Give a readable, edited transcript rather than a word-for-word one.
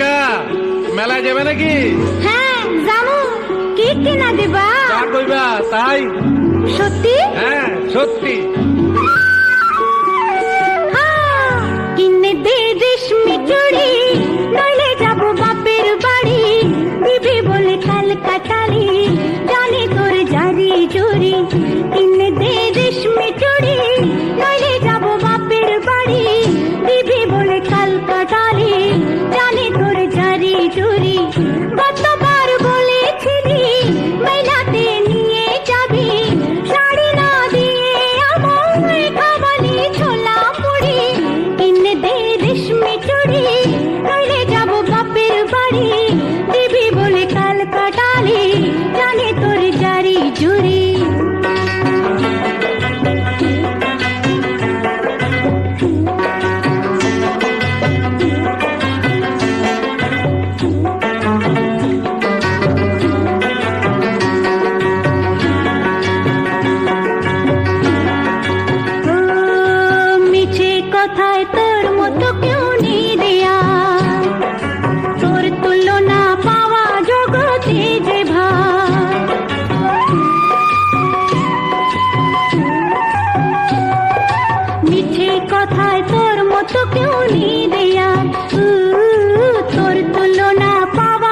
কাকা মেলায় যাবে নাকি? হ্যাঁ যাবো। কি কিনা দিবা? যা কইবা তাই। সত্যি? হ্যাঁ সত্যি। কিনে দে রেশমি চুড়ি, নইলে যাবো বাপের বাড়ি। দিবি বলে কালকাটালি, জানি তোর জারি জুরি। কিনে দে রেশমি চুড়ি, নইলে যাবো বাপের বাড়ি। দিবি বলে কালকাটালি, জানি তোর জারি জুরি। কতবার বলেছিলি মেলাতে নিয়ে যাবি, শাড়ি না দিয়ে আমায় খাওয়ালি ছোলা মুড়ি। কিনে দে রেশমি চুড়ি, নইলে যাবো বাপের বাড়ি। দিবি বলে কালকাটালি, জানি তোর জারি জুরি। মিছে কথায় তোর মতো কেউ নেই দেয়া, তোর তুলনা পাওয়া জগতে যে ভাই। মিছে কথায় তোর মতো কেউ নেই দেয়া, তোর তুলনা পাওয়া